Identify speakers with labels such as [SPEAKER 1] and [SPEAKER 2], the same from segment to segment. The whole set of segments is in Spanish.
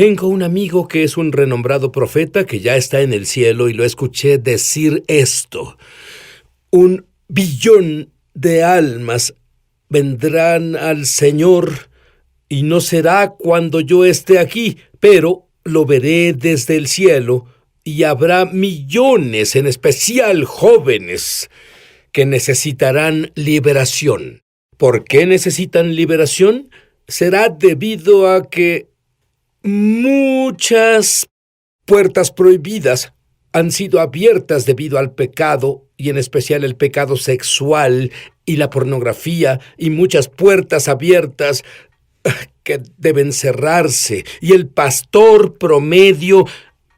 [SPEAKER 1] Tengo un amigo que es un renombrado profeta que ya está en el cielo y lo escuché decir esto. 1 billón de almas vendrán al Señor y no será cuando yo esté aquí, pero lo veré desde el cielo y habrá millones, en especial jóvenes, que necesitarán liberación. ¿Por qué necesitan liberación? Será debido a que muchas puertas prohibidas han sido abiertas debido al pecado, y en especial el pecado sexual y la pornografía, y muchas puertas abiertas que deben cerrarse, y el pastor promedio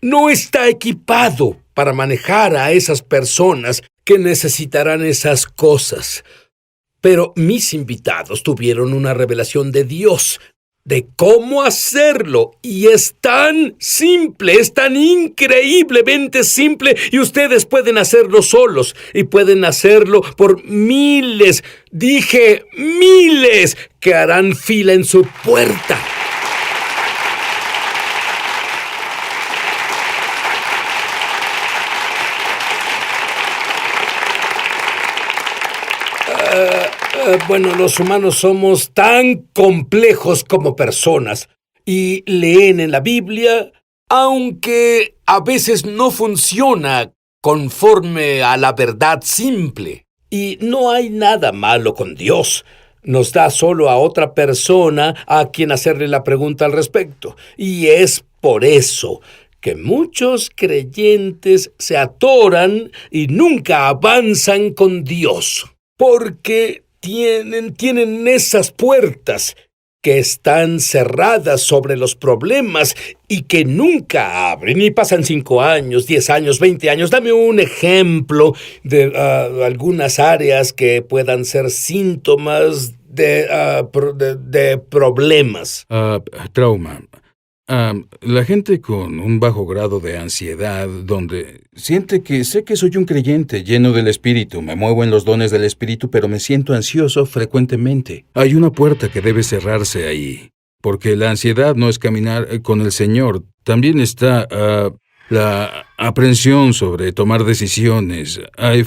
[SPEAKER 1] no está equipado para manejar a esas personas que necesitarán esas cosas. Pero mis invitados tuvieron una revelación de Dios, de cómo hacerlo, y es tan simple, es tan increíblemente simple, y ustedes pueden hacerlo solos, y pueden hacerlo por miles, dije miles, que harán fila en su puerta. Bueno, los humanos somos tan complejos como personas y leen en la Biblia, aunque a veces no funciona conforme a la verdad simple. Y no hay nada malo con Dios. Nos da solo a otra persona a quien hacerle la pregunta al respecto. Y es por eso que muchos creyentes se atoran y nunca avanzan con Dios. Porque tienen esas puertas que están cerradas sobre los problemas y que nunca abren, y pasan 5 años, 10 años, 20 años. Dame un ejemplo de algunas áreas que puedan ser síntomas de problemas.
[SPEAKER 2] Trauma. La gente con un bajo grado de ansiedad, donde siente que sé que soy un creyente lleno del Espíritu, me muevo en los dones del Espíritu, pero me siento ansioso frecuentemente. Hay una puerta que debe cerrarse ahí, porque la ansiedad no es caminar con el Señor. También está la aprensión sobre tomar decisiones. Hay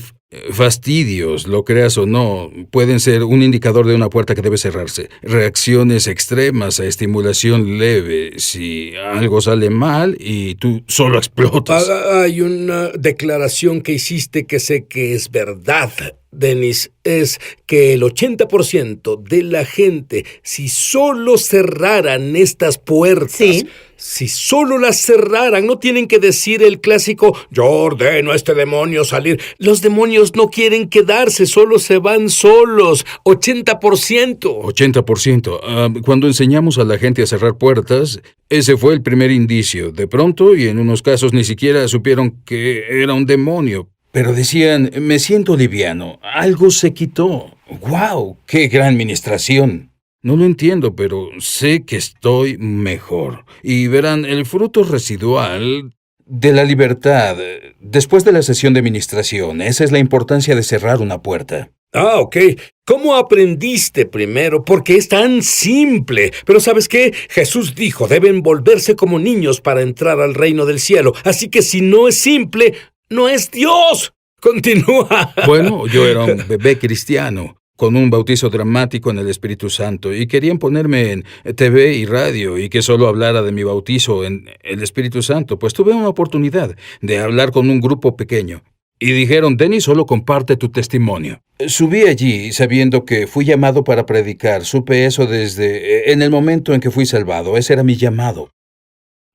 [SPEAKER 2] fastidios, lo creas o no, pueden ser un indicador de una puerta que debe cerrarse. Reacciones extremas a estimulación leve, si algo sale mal y tú solo explotas.
[SPEAKER 1] Hay una declaración que hiciste que sé que es verdad, Dennis, es que el 80% de la gente, si solo cerraran estas puertas,
[SPEAKER 3] Sí.
[SPEAKER 1] si solo las cerraran, no tienen que decir el clásico, yo ordeno a este demonio salir. Los demonios no quieren quedarse, solo se van solos. 80%.
[SPEAKER 2] 80%. Cuando enseñamos a la gente a cerrar puertas, ese fue el primer indicio. De pronto, y en unos casos ni siquiera supieron que era un demonio. Pero decían, me siento liviano, algo se quitó. ¡Guau! ¡Qué gran ministración! No lo entiendo, pero sé que estoy mejor. Y verán, el fruto residual de la libertad, después de la sesión de ministración, esa es la importancia de cerrar una puerta.
[SPEAKER 1] Ok. ¿Cómo aprendiste primero? Porque es tan simple. Pero ¿sabes qué? Jesús dijo, deben volverse como niños para entrar al reino del cielo. Así que si no es simple, no es Dios. Continúa.
[SPEAKER 2] Bueno, yo era un bebé cristiano, con un bautizo dramático en el Espíritu Santo, y querían ponerme en TV y radio y que solo hablara de mi bautizo en el Espíritu Santo, pues tuve una oportunidad de hablar con un grupo pequeño. Y dijeron, Dennis, solo comparte tu testimonio. Subí allí sabiendo que fui llamado para predicar. Supe eso desde en el momento en que fui salvado. Ese era mi llamado.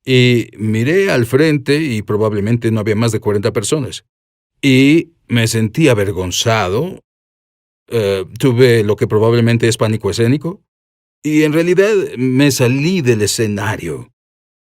[SPEAKER 2] Y miré al frente y probablemente no había más de 40 personas. Y me sentí avergonzado. Tuve lo que probablemente es pánico escénico. Y en realidad me salí del escenario.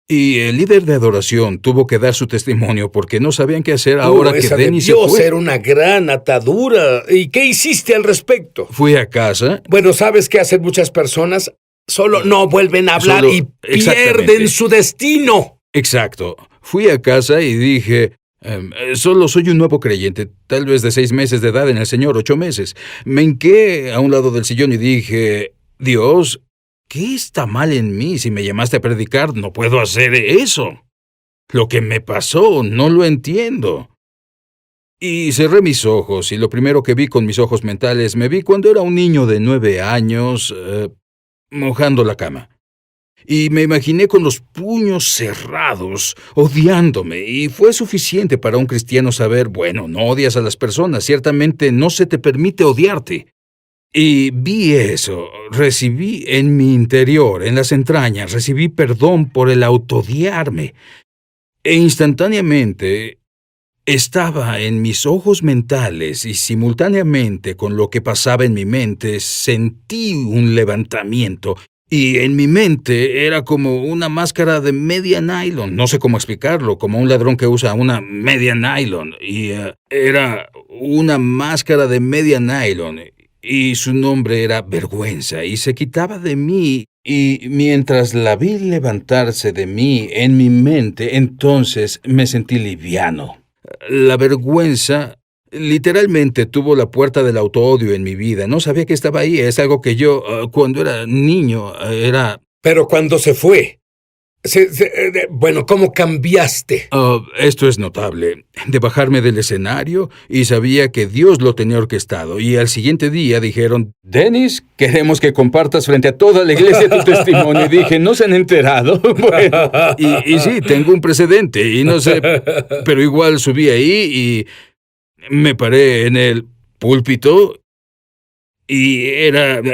[SPEAKER 2] Y el líder de adoración tuvo que dar su testimonio porque no sabían qué hacer ahora que Dennis se
[SPEAKER 1] debió
[SPEAKER 2] fue.
[SPEAKER 1] ser una gran atadura. ¿Y qué hiciste al respecto?
[SPEAKER 2] Fui a casa.
[SPEAKER 1] Bueno, ¿sabes qué hacen muchas personas? Solo no vuelven a hablar y
[SPEAKER 2] Exactamente.
[SPEAKER 1] pierden su destino.
[SPEAKER 2] Exacto. Fui a casa y dije, solo soy un nuevo creyente, tal vez de 6 meses de edad en el Señor, 8 meses. Me hinqué a un lado del sillón y dije, Dios, ¿qué está mal en mí? Si me llamaste a predicar, no puedo hacer eso. Lo que me pasó, no lo entiendo. Y cerré mis ojos, y lo primero que vi con mis ojos mentales, me vi cuando era un niño de 9 años, mojando la cama. Y me imaginé con los puños cerrados, odiándome, y fue suficiente para un cristiano saber, bueno, no odias a las personas, ciertamente no se te permite odiarte. Y vi eso, recibí en mi interior, en las entrañas, recibí perdón por el autodiarme. E instantáneamente estaba en mis ojos mentales y simultáneamente con lo que pasaba en mi mente sentí un levantamiento. Y en mi mente era como una máscara de media nylon, no sé cómo explicarlo, como un ladrón que usa una media nylon. Y era una máscara de media nylon. Y su nombre era vergüenza, y se quitaba de mí, y mientras la vi levantarse de mí en mi mente, entonces me sentí liviano. La vergüenza literalmente tuvo la puerta del autoodio en mi vida. No sabía que estaba ahí, es algo que yo, cuando era niño, era...
[SPEAKER 1] Pero cuando se fue, bueno, ¿cómo cambiaste?
[SPEAKER 2] Esto es notable. De bajarme del escenario y sabía que Dios lo tenía orquestado. Y al siguiente día dijeron, Dennis, queremos que compartas frente a toda la iglesia tu testimonio. Y dije, ¿no se han enterado? Bueno, y sí, tengo un precedente y no sé, pero igual subí ahí y me paré en el púlpito. Y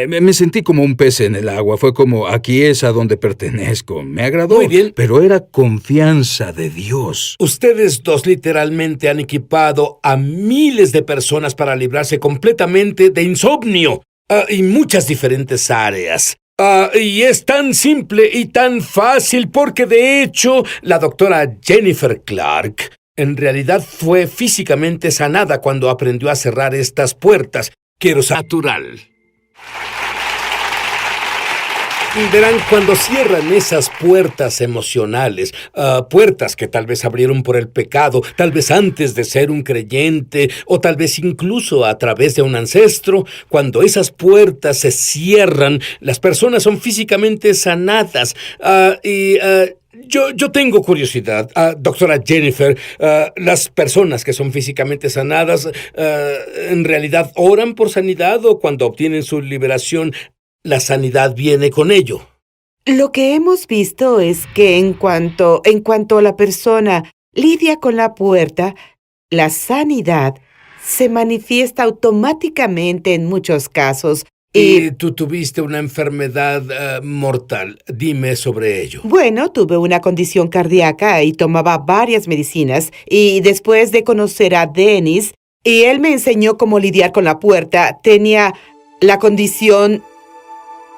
[SPEAKER 2] me sentí como un pez en el agua, fue como, aquí es a donde pertenezco. Me agradó,
[SPEAKER 1] Muy bien.
[SPEAKER 2] Pero era confianza de Dios.
[SPEAKER 1] Ustedes dos literalmente han equipado a miles de personas para librarse completamente de insomnio y muchas diferentes áreas. Y es tan simple y tan fácil porque de hecho la doctora Jennifer Clark en realidad fue físicamente sanada cuando aprendió a cerrar estas puertas. Quiero ser natural. Verán, cuando cierran esas puertas emocionales, puertas que tal vez abrieron por el pecado, tal vez antes de ser un creyente, o tal vez incluso a través de un ancestro, cuando esas puertas se cierran, las personas son físicamente sanadas. Yo tengo curiosidad, doctora Jennifer, las personas que son físicamente sanadas, ¿en realidad oran por sanidad o cuando obtienen su liberación, la sanidad viene con ello?
[SPEAKER 3] Lo que hemos visto es que en cuanto la persona lidia con la puerta, la sanidad se manifiesta automáticamente en muchos casos.
[SPEAKER 1] Y tú tuviste una enfermedad mortal. Dime sobre ello.
[SPEAKER 3] Bueno, tuve una condición cardíaca y tomaba varias medicinas. Y después de conocer a Dennis, y él me enseñó cómo lidiar con la puerta, tenía la condición...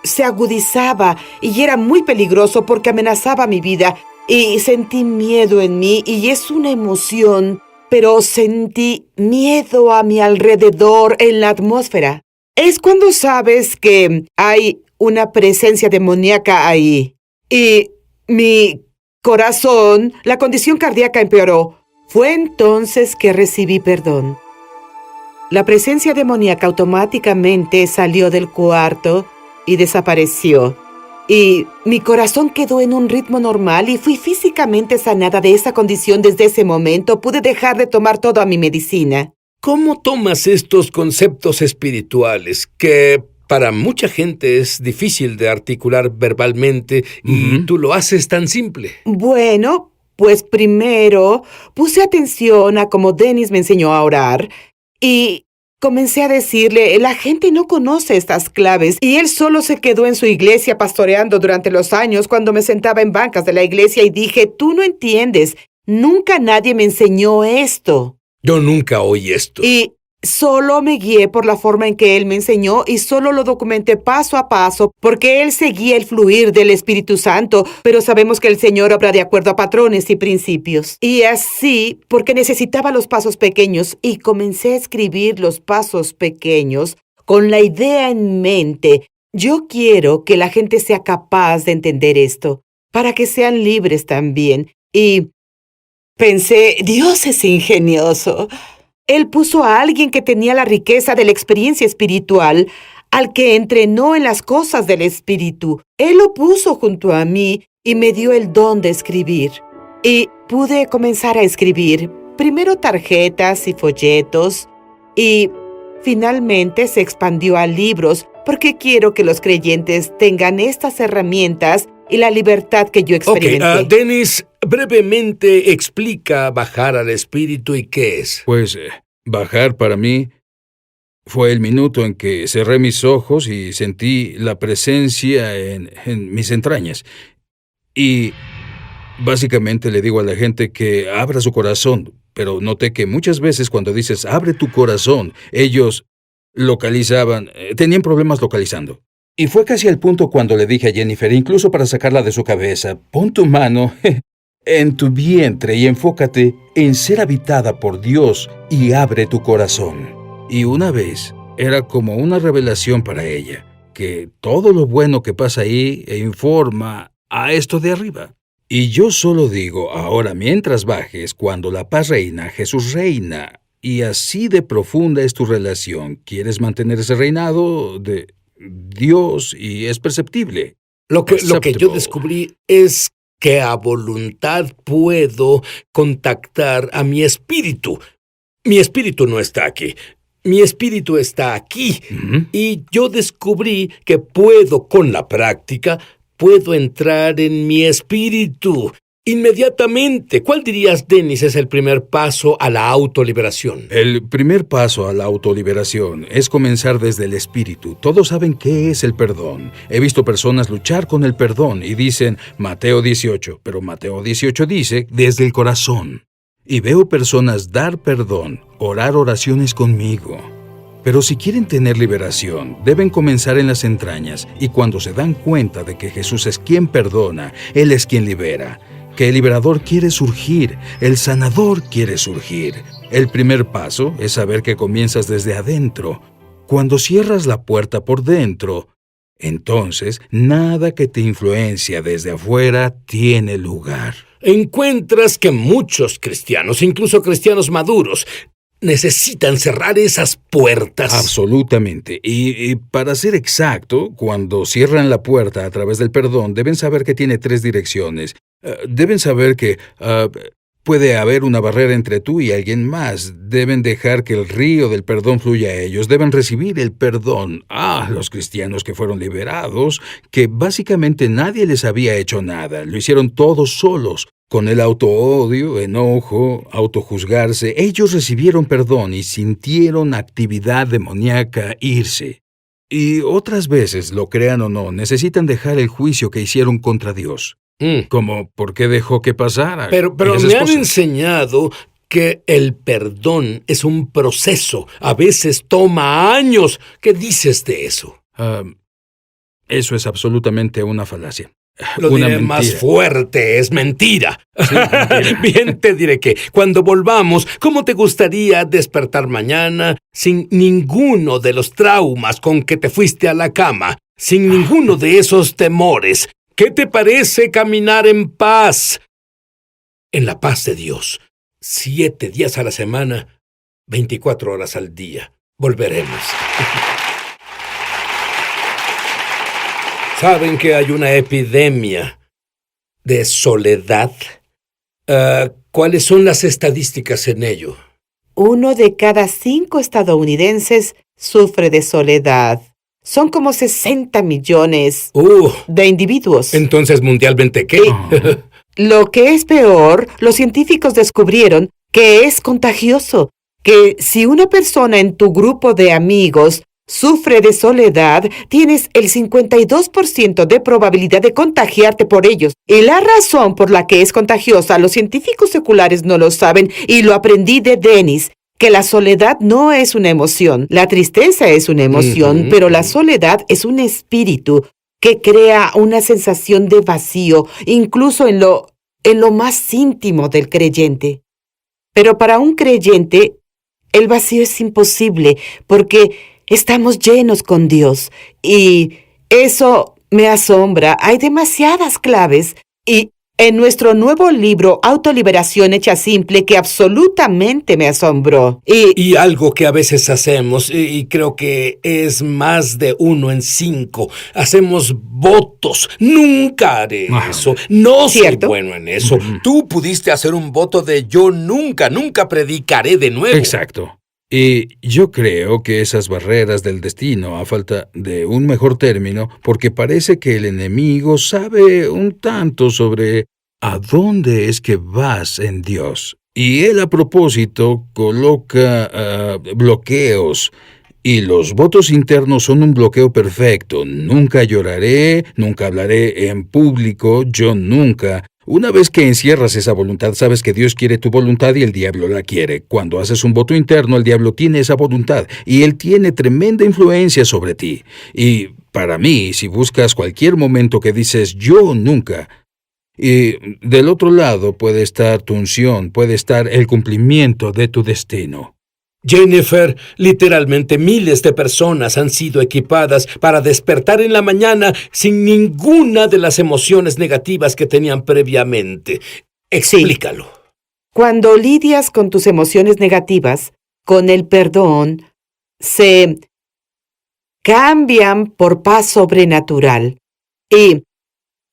[SPEAKER 3] se agudizaba y era muy peligroso porque amenazaba mi vida. Y sentí miedo en mí y es una emoción, pero sentí miedo a mi alrededor en la atmósfera. Es cuando sabes que hay una presencia demoníaca ahí. Y mi corazón, la condición cardíaca empeoró. Fue entonces que recibí perdón. La presencia demoníaca automáticamente salió del cuarto y desapareció. Y mi corazón quedó en un ritmo normal y fui físicamente sanada de esa condición desde ese momento. Pude dejar de tomar toda mi medicina.
[SPEAKER 1] ¿Cómo tomas estos conceptos espirituales que para mucha gente es difícil de articular verbalmente y tú lo haces tan simple?
[SPEAKER 3] Bueno, pues primero puse atención a cómo Dennis me enseñó a orar y comencé a decirle, la gente no conoce estas claves y él solo se quedó en su iglesia pastoreando durante los años cuando me sentaba en bancas de la iglesia y dije, tú no entiendes, nunca nadie me enseñó esto.
[SPEAKER 1] Yo nunca oí esto.
[SPEAKER 3] Y solo me guié por la forma en que él me enseñó y solo lo documenté paso a paso porque él seguía el fluir del Espíritu Santo, pero sabemos que el Señor obra de acuerdo a patrones y principios. Y así, porque necesitaba los pasos pequeños y comencé a escribir los pasos pequeños con la idea en mente. Yo quiero que la gente sea capaz de entender esto, para que sean libres también. Y pensé, Dios es ingenioso. Él puso a alguien que tenía la riqueza de la experiencia espiritual al que entrenó en las cosas del Espíritu. Él lo puso junto a mí y me dio el don de escribir. Y pude comenzar a escribir, primero tarjetas y folletos, y finalmente se expandió a libros, porque quiero que los creyentes tengan estas herramientas y la libertad que yo experimenté.
[SPEAKER 1] Dennis, brevemente explica bajar al Espíritu y qué es.
[SPEAKER 2] Pues bajar para mí fue el minuto en que cerré mis ojos y sentí la presencia en mis entrañas. Y básicamente le digo a la gente que abra su corazón, pero noté que muchas veces cuando dices abre tu corazón, ellos tenían problemas localizando. Y fue casi al punto cuando le dije a Jennifer, incluso para sacarla de su cabeza, pon tu mano en tu vientre y enfócate en ser habitada por Dios y abre tu corazón. Y una vez era como una revelación para ella, que todo lo bueno que pasa ahí informa a esto de arriba. Y yo solo digo, ahora mientras bajes, cuando la paz reina, Jesús reina, y así de profunda es tu relación. ¿Quieres mantener ese reinado de Dios y es perceptible?
[SPEAKER 1] Lo que yo descubrí es que a voluntad puedo contactar a mi espíritu. Mi espíritu no está aquí. Mi espíritu está aquí. Y yo descubrí que con la práctica, puedo entrar en mi espíritu inmediatamente. ¿Cuál dirías, Dennis, es el primer paso a la autoliberación?
[SPEAKER 2] El primer paso a la autoliberación es comenzar desde el espíritu. Todos saben qué es el perdón. He visto personas luchar con el perdón y dicen Mateo 18, pero Mateo 18 dice desde el corazón. Y veo personas dar perdón, orar oraciones conmigo. Pero si quieren tener liberación, deben comenzar en las entrañas, y cuando se dan cuenta de que Jesús es quien perdona, Él es quien libera, que el liberador quiere surgir, el sanador quiere surgir. El primer paso es saber que comienzas desde adentro. Cuando cierras la puerta por dentro, entonces nada que te influencia desde afuera tiene lugar.
[SPEAKER 1] Encuentras que muchos cristianos, incluso cristianos maduros, necesitan cerrar esas puertas.
[SPEAKER 2] Absolutamente. Y para ser exacto, cuando cierran la puerta a través del perdón, deben saber que tiene 3 direcciones. Deben saber que puede haber una barrera entre tú y alguien más. Deben dejar que el río del perdón fluya a ellos. Deben recibir el perdón. Los cristianos que fueron liberados, que básicamente nadie les había hecho nada. Lo hicieron todos solos. Con el autoodio, enojo, autojuzgarse, ellos recibieron perdón y sintieron actividad demoníaca irse. Y otras veces, lo crean o no, necesitan dejar el juicio que hicieron contra Dios. Como, ¿por qué dejó que pasara?
[SPEAKER 1] Pero me han enseñado que el perdón es un proceso. A veces toma años. ¿Qué dices de eso?
[SPEAKER 2] Eso es absolutamente una falacia.
[SPEAKER 1] Lo diré más fuerte, es mentira.
[SPEAKER 2] Sí, mentira.
[SPEAKER 1] Bien, te diré que cuando volvamos, ¿cómo te gustaría despertar mañana sin ninguno de los traumas con que te fuiste a la cama, sin ninguno de esos temores? ¿Qué te parece caminar en paz? En la paz de Dios. 7 días a la semana, 24 horas al día. Volveremos. ¿Saben que hay una epidemia de soledad? ¿Cuáles son las estadísticas en ello?
[SPEAKER 3] 1 de cada 5 estadounidenses sufre de soledad. Son como 60 millones de individuos.
[SPEAKER 1] Entonces, mundialmente, ¿qué?
[SPEAKER 3] Lo que es peor, los científicos descubrieron que es contagioso, que si una persona en tu grupo de amigos sufre de soledad, tienes el 52% de probabilidad de contagiarte por ellos. Y la razón por la que es contagiosa, los científicos seculares no lo saben, y lo aprendí de Dennis, que la soledad no es una emoción. La tristeza es una emoción, pero la soledad es un espíritu que crea una sensación de vacío, incluso en lo más íntimo del creyente. Pero para un creyente, el vacío es imposible, porque estamos llenos con Dios, y eso me asombra. Hay demasiadas claves, y en nuestro nuevo libro Autoliberación Hecha Simple, que absolutamente me asombró.
[SPEAKER 1] Y algo que a veces hacemos, y creo que es más de 1 en 5, hacemos votos. Nunca haré eso. No soy
[SPEAKER 3] ¿Cierto?
[SPEAKER 1] bueno en eso. Tú pudiste hacer un voto de yo nunca predicaré de nuevo.
[SPEAKER 2] Exacto. Y yo creo que esas barreras del destino, a falta de un mejor término, porque parece que el enemigo sabe un tanto sobre a dónde es que vas en Dios. Y él a propósito coloca bloqueos. Y los votos internos son un bloqueo perfecto. Nunca lloraré, nunca hablaré en público, yo nunca. Una vez que encierras esa voluntad, sabes que Dios quiere tu voluntad y el diablo la quiere. Cuando haces un voto interno, el diablo tiene esa voluntad y él tiene tremenda influencia sobre ti. Y para mí, si buscas cualquier momento que dices yo nunca, y del otro lado puede estar tu unción, puede estar el cumplimiento de tu destino.
[SPEAKER 1] Jennifer, literalmente miles de personas han sido equipadas para despertar en la mañana sin ninguna de las emociones negativas que tenían previamente. Explícalo.
[SPEAKER 3] Sí. Cuando lidias con tus emociones negativas, con el perdón, se cambian por paz sobrenatural. Y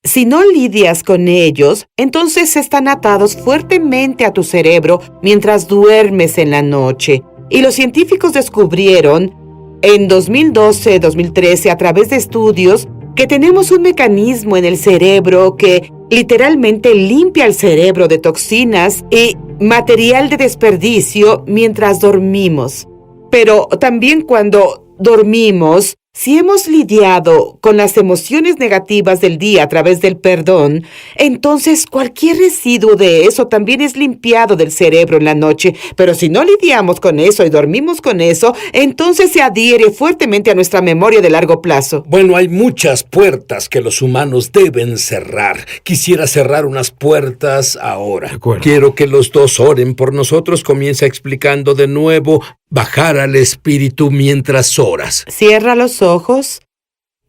[SPEAKER 3] si no lidias con ellos, entonces están atados fuertemente a tu cerebro mientras duermes en la noche. Y los científicos descubrieron en 2012-2013 a través de estudios que tenemos un mecanismo en el cerebro que literalmente limpia el cerebro de toxinas y material de desperdicio mientras dormimos. Pero también cuando dormimos, si hemos lidiado con las emociones negativas del día a través del perdón, entonces cualquier residuo de eso también es limpiado del cerebro en la noche. Pero si no lidiamos con eso y dormimos con eso, entonces se adhiere fuertemente a nuestra memoria de largo plazo.
[SPEAKER 1] Bueno, hay muchas puertas que los humanos deben cerrar. Quisiera cerrar unas puertas ahora.
[SPEAKER 2] De acuerdo.
[SPEAKER 1] Quiero que los dos oren por nosotros. Comienza explicando de nuevo bajar al espíritu mientras oras.
[SPEAKER 3] Cierra los ojos,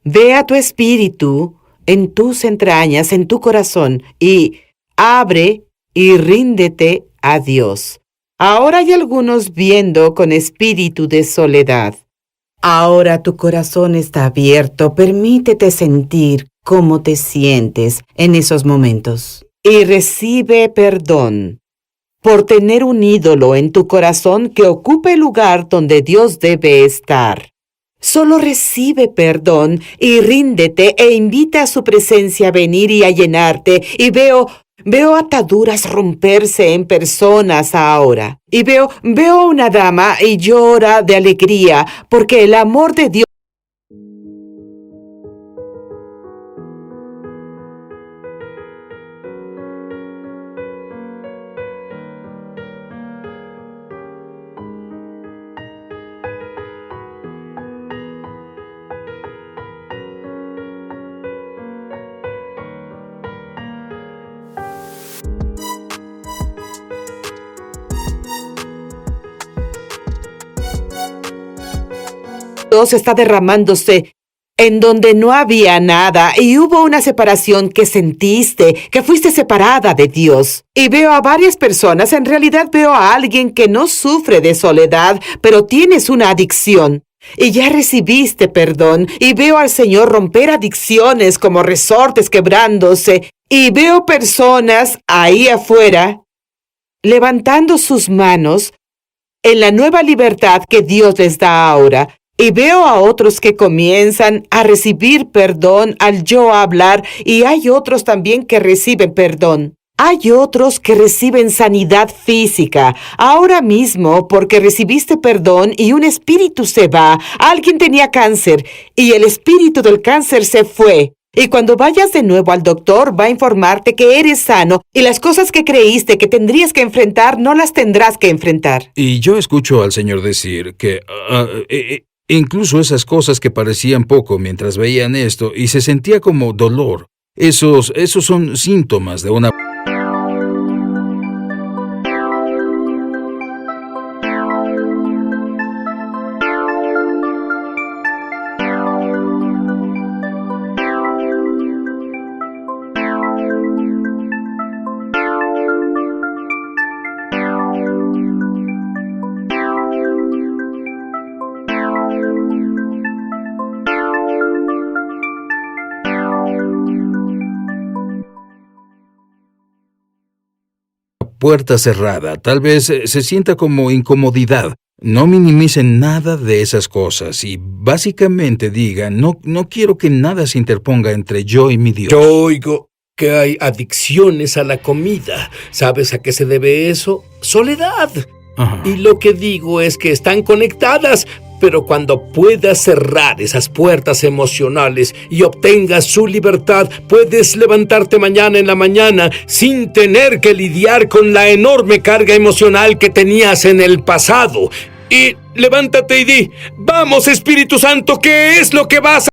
[SPEAKER 3] ve a tu espíritu en tus entrañas, en tu corazón, y abre y ríndete a Dios. Ahora hay algunos viendo con espíritu de soledad. Ahora tu corazón está abierto, permítete sentir cómo te sientes en esos momentos. Y recibe perdón por tener un ídolo en tu corazón que ocupa el lugar donde Dios debe estar. Solo recibe perdón y ríndete e invita a su presencia a venir y a llenarte. Y veo ataduras romperse en personas ahora. Y veo a una dama y llora de alegría porque el amor de Dios está derramándose en donde no había nada y hubo una separación que sentiste, que fuiste separada de Dios. Y veo a varias personas, en realidad veo a alguien que no sufre de soledad, pero tienes una adicción. Y ya recibiste perdón, y veo al Señor romper adicciones como resortes quebrándose, y veo personas ahí afuera levantando sus manos en la nueva libertad que Dios les da ahora. Y veo a otros que comienzan a recibir perdón al yo hablar, y hay otros también que reciben perdón. Hay otros que reciben sanidad física ahora mismo porque recibiste perdón y un espíritu se va. Alguien tenía cáncer y el espíritu del cáncer se fue. Y cuando vayas de nuevo al doctor, va a informarte que eres sano y las cosas que creíste que tendrías que enfrentar no las tendrás que enfrentar.
[SPEAKER 2] Y yo escucho al Señor decir que incluso esas cosas que parecían poco mientras veían esto y se sentía como dolor, esos son síntomas de una... puerta cerrada. Tal vez se sienta como incomodidad. No minimicen nada de esas cosas y básicamente digan, no quiero que nada se interponga entre yo y mi Dios.
[SPEAKER 1] Yo oigo que hay adicciones a la comida. ¿Sabes a qué se debe eso? Soledad.
[SPEAKER 2] Ajá.
[SPEAKER 1] Y lo que digo es que están conectadas, pero cuando puedas cerrar esas puertas emocionales y obtengas su libertad, puedes levantarte mañana en la mañana sin tener que lidiar con la enorme carga emocional que tenías en el pasado. Y levántate y di, vamos Espíritu Santo, ¿qué es lo que vas a